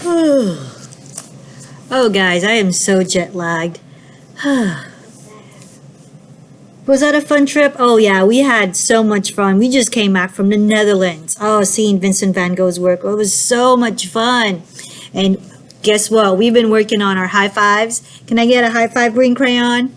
Oh, guys, I am so jet lagged. Was that a fun trip? Oh, yeah, we had so much fun. We just came back from the Netherlands. Oh, seeing Vincent van Gogh's work. Oh, it was so much fun. And guess what? We've been working on our high fives. Can I get a high five, green crayon?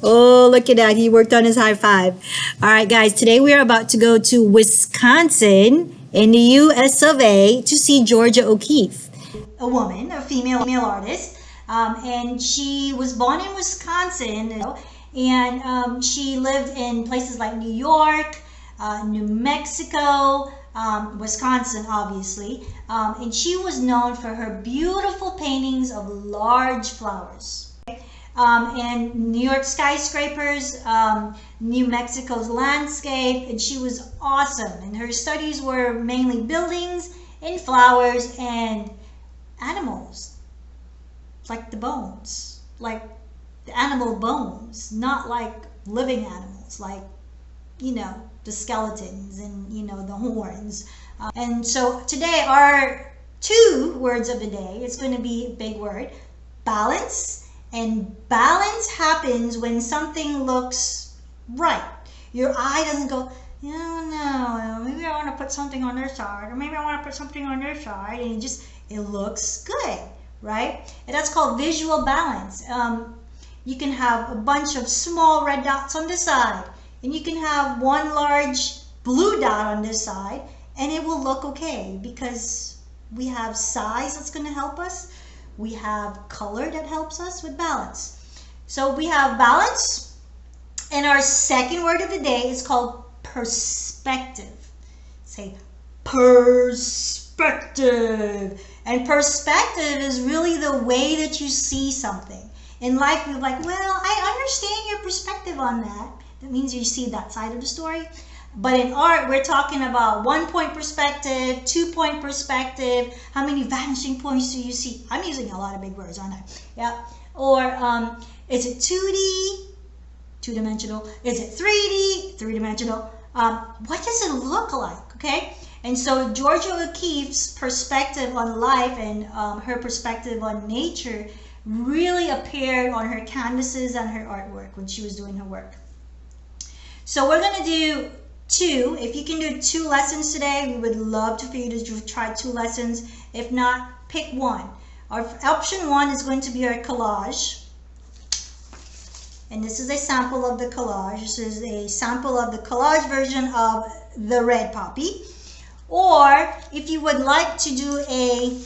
Oh, look at that. He worked on his high five. All right, guys, today we are about to go to Wisconsin in the US of A to see Georgia O'Keeffe, a woman, a female artist. And she was born in Wisconsin, and she lived in places like New York, New Mexico, Wisconsin, obviously. And she was known for her beautiful paintings of large flowers. And New York skyscrapers, New Mexico's landscape, and she was awesome. And her studies were mainly buildings and flowers and animals, like the bones, like the animal bones, not like living animals, like, the skeletons and, the horns. And so today our 2 words of the day, it's going to be a big word, balance. And balance happens when something looks right. Your eye doesn't go, no, maybe I want to put something on their side, or maybe I want to put something on their side, and it looks good, right? And that's called visual balance. You can have a bunch of small red dots on this side, and you can have one large blue dot on this side, and it will look okay because we have size that's going to help us. We have color that helps us with balance. So we have balance, and our second word of the day is called perspective. Say perspective. And perspective is really the way that you see something. In life, we're like, well, I understand your perspective on that. That means you see that side of the story. But in art, we're talking about 1-point perspective, 2-point perspective. How many vanishing points do you see? I'm using a lot of big words, aren't I? Yeah. Or is it 2D, 2-dimensional? Is it 3D, 3-dimensional? What does it look like? Okay. And so Georgia O'Keeffe's perspective on life and her perspective on nature really appeared on her canvases and her artwork when she was doing her work. So we're going to do 2. If you can do 2 lessons today, we would love for you to try 2 lessons. If not, pick one. Our option 1 is going to be our collage. And this is a sample of the collage. This is a sample of the collage version of the red poppy. Or if you would like to do a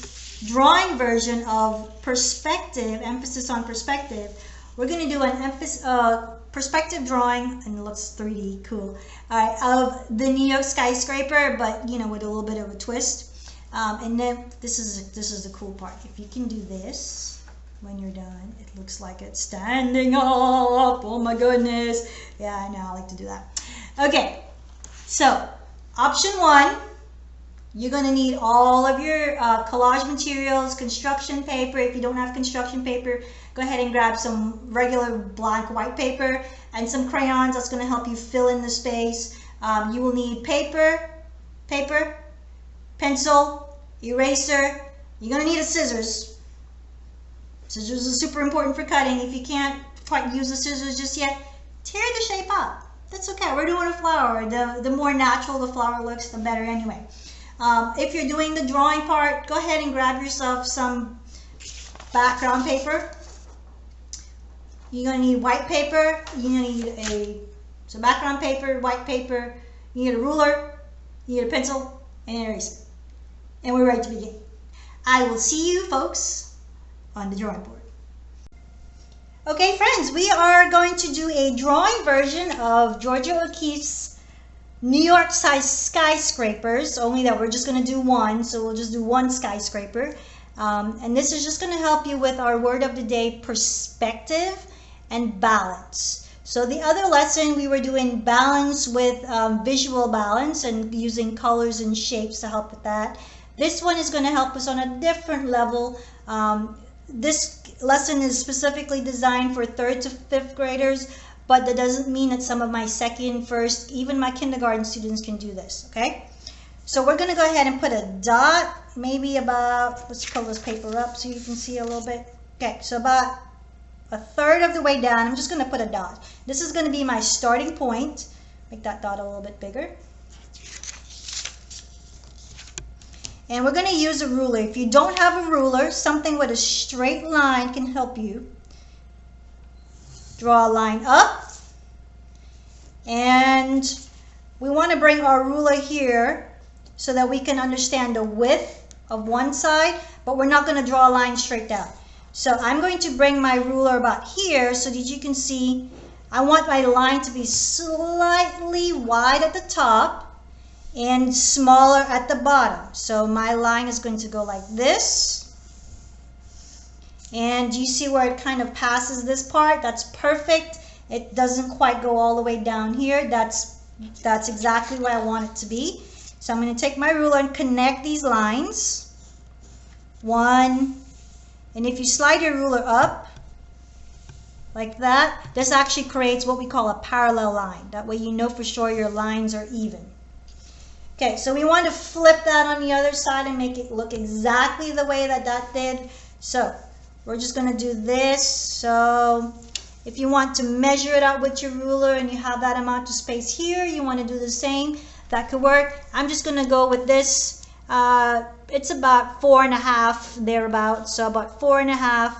drawing version of perspective, emphasis on perspective, we're going to do an perspective drawing, and it looks 3D, cool, of the New York skyscraper, but with a little bit of a twist. And then this is the cool part. If you can do this when you're done, it looks like it's standing up. Oh my goodness. Yeah, I know, I like to do that. Okay, so option 1, you're going to need all of your collage materials, construction paper. If you don't have construction paper, go ahead and grab some regular blank white paper and some crayons. That's going to help you fill in the space. You will need paper, pencil, eraser. You're going to need a scissors. Scissors are super important for cutting. If you can't quite use the scissors just yet, tear the shape up. That's okay. We're doing a flower. The more natural the flower looks, the better anyway. If you're doing the drawing part, go ahead and grab yourself some background paper. You're going to need white paper. You're going to need some background paper, white paper. You need a ruler. You need a pencil and an eraser. And we're ready to begin. I will see you folks on the drawing board. Okay, friends, we are going to do a drawing version of Georgia O'Keeffe's New York size skyscrapers, only that we're just going to do one, so we'll just do one skyscraper. And this is just going to help you with our word of the day, perspective and balance. So the other lesson, we were doing balance with visual balance and using colors and shapes to help with that. This one is going to help us on a different level. This lesson is specifically designed for 3rd to 5th graders, but that doesn't mean that some of my 2nd, 1st, even my kindergarten students can do this, okay? So we're going to go ahead and put a dot maybe about, let's pull this paper up so you can see a little bit. Okay, so about a third of the way down, I'm just going to put a dot. This is going to be my starting point. Make that dot a little bit bigger. And we're going to use a ruler. If you don't have a ruler, something with a straight line can help you. Draw a line up. And we want to bring our ruler here so that we can understand the width of one side, but we're not going to draw a line straight down. So I'm going to bring my ruler about here so that you can see I want my line to be slightly wide at the top and smaller at the bottom. So my line is going to go like this. And you see where it kind of passes this part? That's perfect. It doesn't quite go all the way down here. That's exactly what I want it to be. So I'm going to take my ruler and connect these lines. One. And if you slide your ruler up like that, this actually creates what we call a parallel line. That way you know for sure your lines are even. Okay, so we want to flip that on the other side and make it look exactly the way that that did. So we're just going to do this. So if you want to measure it out with your ruler and you have that amount of space here, you want to do the same. That could work. I'm just going to go with this. It's about 4.5 thereabouts. So about 4.5,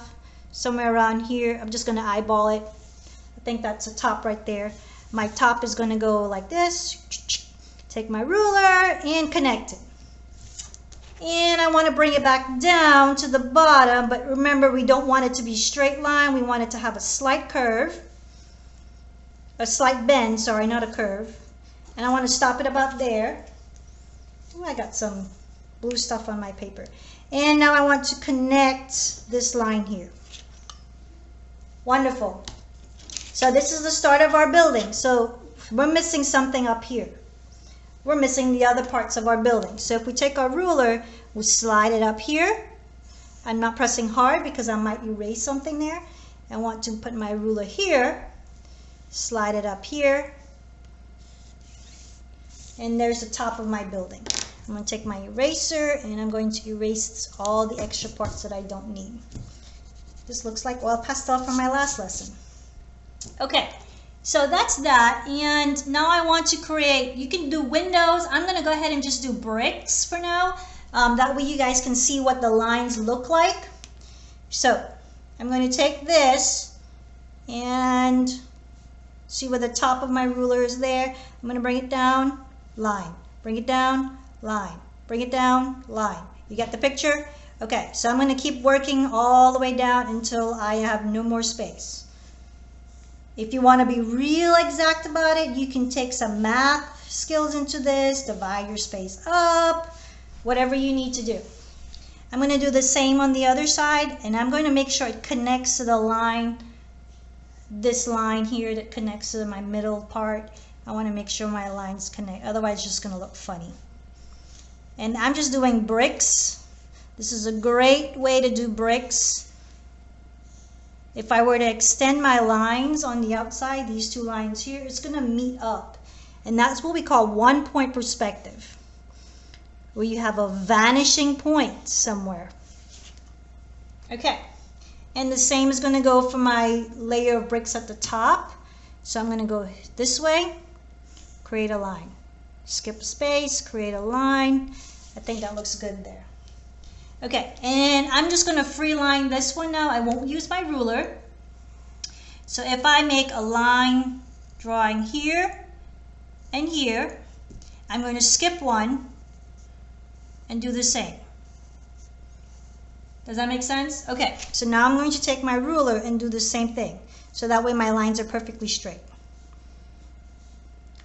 somewhere around here. I'm just going to eyeball it. I think that's the top right there. My top is going to go like this. Take my ruler and connect it. And I want to bring it back down to the bottom, but remember we don't want it to be straight line. We want it to have a slight curve, a slight bend, sorry, not a curve. And I want to stop it about there. Ooh, I got some blue stuff on my paper. And now I want to connect this line here. Wonderful. So this is the start of our building. So we're missing something up here. We're missing the other parts of our building. So if we take our ruler, we slide it up here. I'm not pressing hard because I might erase something there. I want to put my ruler here, slide it up here, and there's the top of my building. I'm going to take my eraser and I'm going to erase all the extra parts that I don't need. This looks like oil pastel from my last lesson. Okay. So that's that, and now I want to create, you can do windows. I'm going to go ahead and just do bricks for now. That way you guys can see what the lines look like. So I'm going to take this and see where the top of my ruler is there. I'm going to bring it down, line, bring it down, line, bring it down, line. You get the picture? Okay, so I'm going to keep working all the way down until I have no more space. If you want to be real exact about it, you can take some math skills into this, divide your space up, whatever you need to do. I'm going to do the same on the other side, and I'm going to make sure it connects to the line, this line here that connects to my middle part. I want to make sure my lines connect, otherwise it's just going to look funny. And I'm just doing bricks. This is a great way to do bricks. If I were to extend my lines on the outside, these two lines here, it's going to meet up. And that's what we call one-point perspective, where you have a vanishing point somewhere. Okay, and the same is going to go for my layer of bricks at the top. So I'm going to go this way, create a line. Skip a space, create a line. I think that looks good there. Okay, and I'm just going to free line this one now. I won't use my ruler. So if I make a line drawing here and here, I'm going to skip one and do the same. Does that make sense? Okay, so now I'm going to take my ruler and do the same thing. So that way my lines are perfectly straight.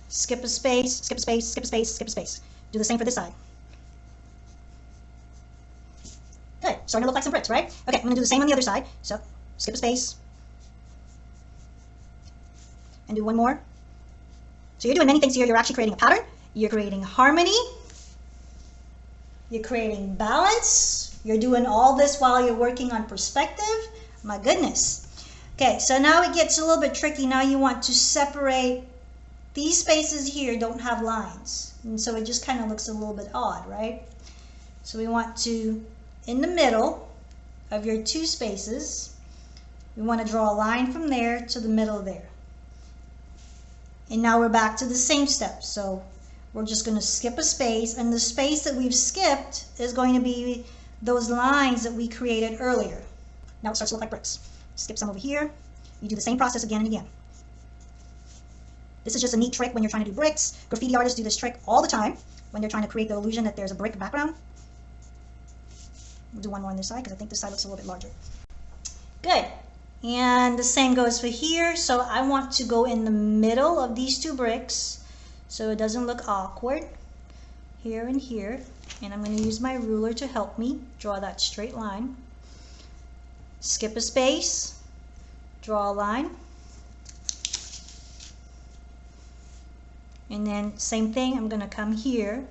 Skip a space, skip a space, skip a space, skip a space. Do the same for this side. Good, starting to look like some bricks, right? Okay, I'm going to do the same on the other side. So, skip a space. And do one more. So you're doing many things here. You're actually creating a pattern. You're creating harmony. You're creating balance. You're doing all this while you're working on perspective. My goodness. Okay, so now it gets a little bit tricky. Now you want to separate. These spaces here don't have lines. And so it just kind of looks a little bit odd, right? So we want to, in the middle of your two spaces, we want to draw a line from there to the middle there. And now we're back to the same step. So we're just going to skip a space, and the space that we've skipped is going to be those lines that we created earlier. Now it starts to look like bricks. Skip some over here. You do the same process again and again. This is just a neat trick when you're trying to do bricks. Graffiti artists do this trick all the time when they're trying to create the illusion that there's a brick background. We'll do one more on this side because I think this side looks a little bit larger. Good. And the same goes for here. So I want to go in the middle of these two bricks so it doesn't look awkward. Here and here. And I'm going to use my ruler to help me draw that straight line. Skip a space. Draw a line. And then same thing, I'm going to come here.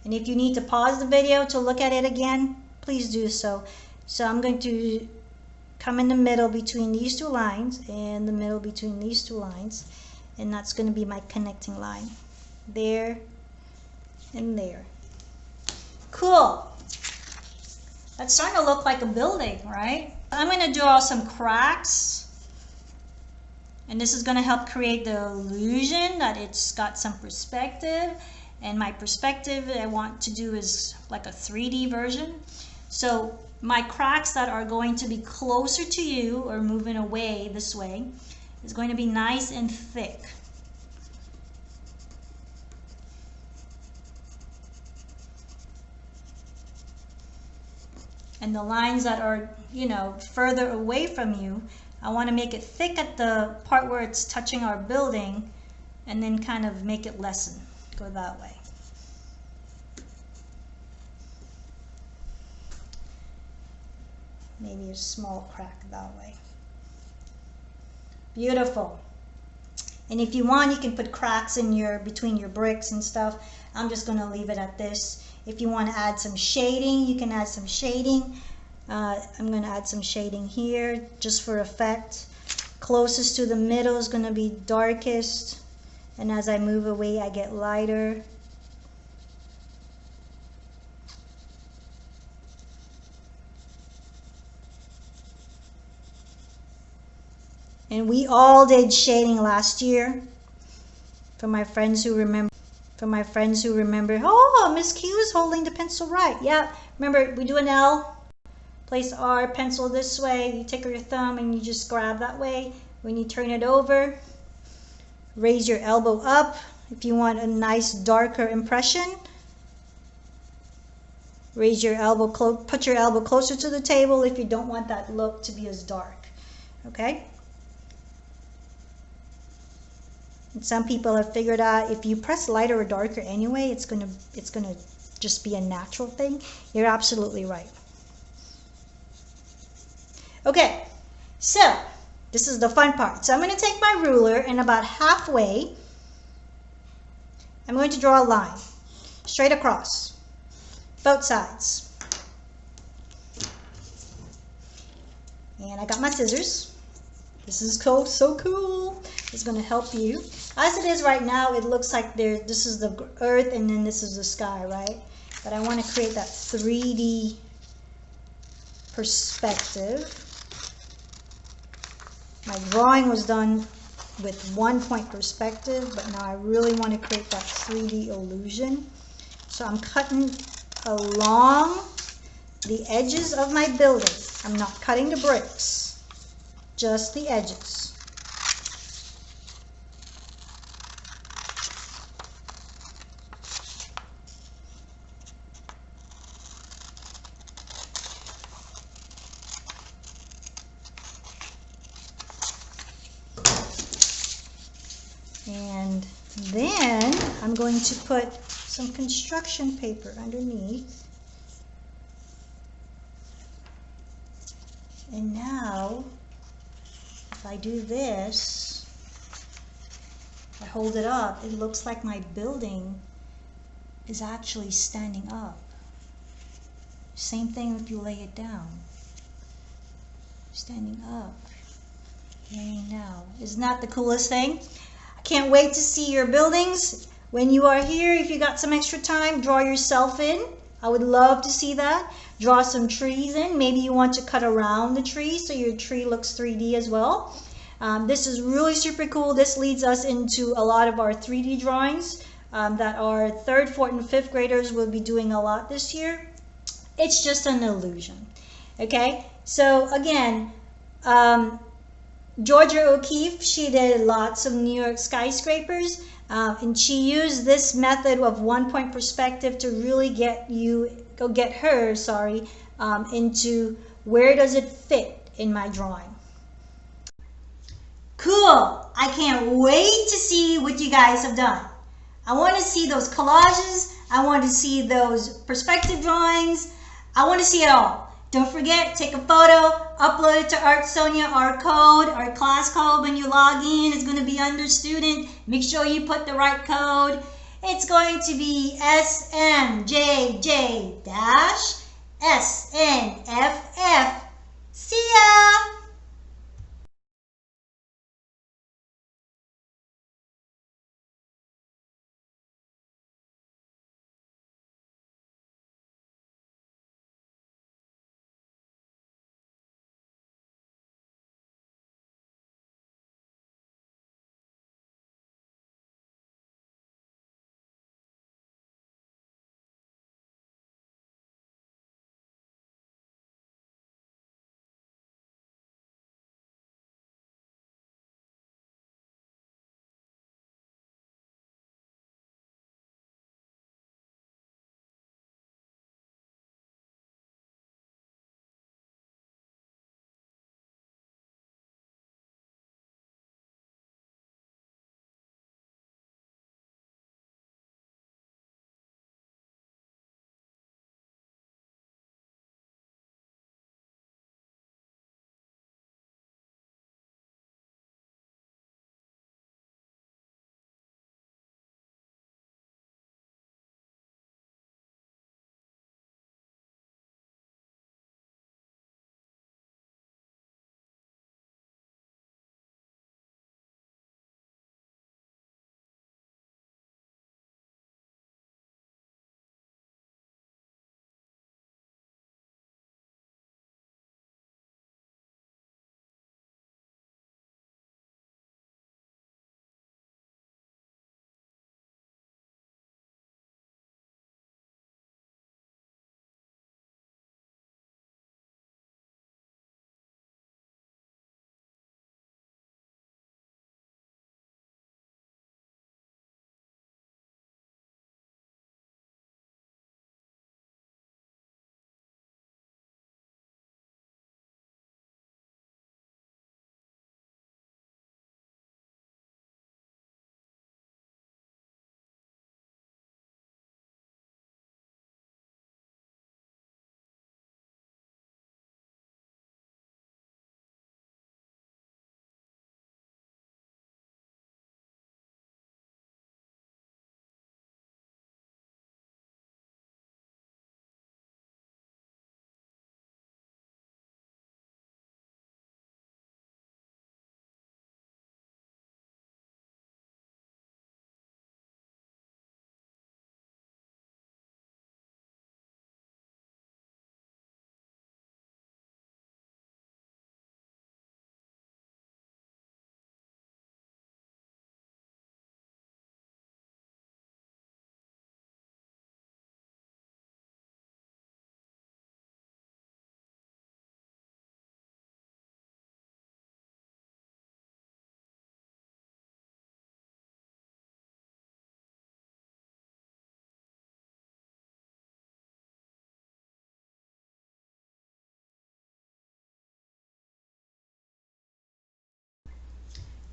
And if you need to pause the video to look at it again, please do so. So I'm going to come in the middle between these two lines and the middle between these two lines. And that's going to be my connecting line. There and there. Cool. That's starting to look like a building, right? I'm going to draw some cracks. And this is going to help create the illusion that it's got some perspective. And my perspective I want to do is like a 3D version. So my cracks that are going to be closer to you or moving away this way is going to be nice and thick. And the lines that are, you know, further away from you, I want to make it thick at the part where it's touching our building and then kind of make it lessen. Go that way. Maybe a small crack that way. Beautiful. And if you want, you can put cracks in between your bricks and stuff. I'm just going to leave it at this. If you want to add some shading, you can add some shading. I'm going to add some shading here just for effect. Closest to the middle is going to be darkest. And as I move away, I get lighter. And we all did shading last year. For my friends who remember. Oh, Miss Q is holding the pencil right. Yeah, remember we do an L. Place our pencil this way. You take your thumb and you just grab that way. When you turn it over, raise your elbow up. If you want a nice darker impression, raise your elbow, put your elbow closer to the table if you don't want that look to be as dark. Okay? And some people have figured out if you press lighter or darker anyway, it's gonna just be a natural thing. You're absolutely right. Okay, so this is the fun part. So I'm going to take my ruler and about halfway, I'm going to draw a line straight across, both sides. And I got my scissors. This is cool, so cool. It's going to help you. As it is right now, it looks like this is the earth and then this is the sky, right? But I want to create that 3D perspective. My drawing was done with 1-point perspective, but now I really want to create that 3D illusion. So I'm cutting along the edges of my building. I'm not cutting the bricks, just the edges. And then I'm going to put some construction paper underneath. And now, if I do this, I hold it up, it looks like my building is actually standing up. Same thing if you lay it down. Standing up, laying down. Isn't that the coolest thing? I can't wait to see your buildings. When you are here, if you got some extra time, draw yourself in. I would love to see that. Draw some trees in. Maybe you want to cut around the tree so your tree looks 3D as well. This is really super cool. This leads us into a lot of our 3D drawings that our 3rd, 4th, and 5th graders will be doing a lot this year. It's just an illusion. Okay, so again, Georgia O'Keeffe, she did lots of New York skyscrapers, and she used this method of 1-point perspective to really get her into where does it fit in my drawing. Cool! I can't wait to see what you guys have done. I want to see those collages. I want to see those perspective drawings. I want to see it all. Don't forget, take a photo, upload it to Art Sonia. Our code, our class code when you log in is going to be under student. Make sure you put the right code. It's going to be SMJJ-SNFF. See ya!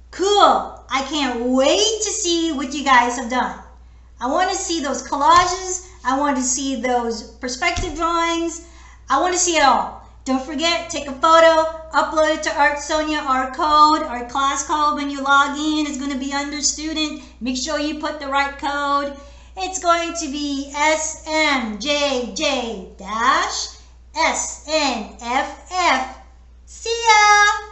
Cool! I can't wait to see what you guys have done. I want to see those collages. I want to see those perspective drawings. I want to see it all. Don't forget, take a photo, upload it to Art Sonia. Our code, our class code when you log in is going to be under student. Make sure you put the right code. It's going to be SMJJ-SNFF. See ya!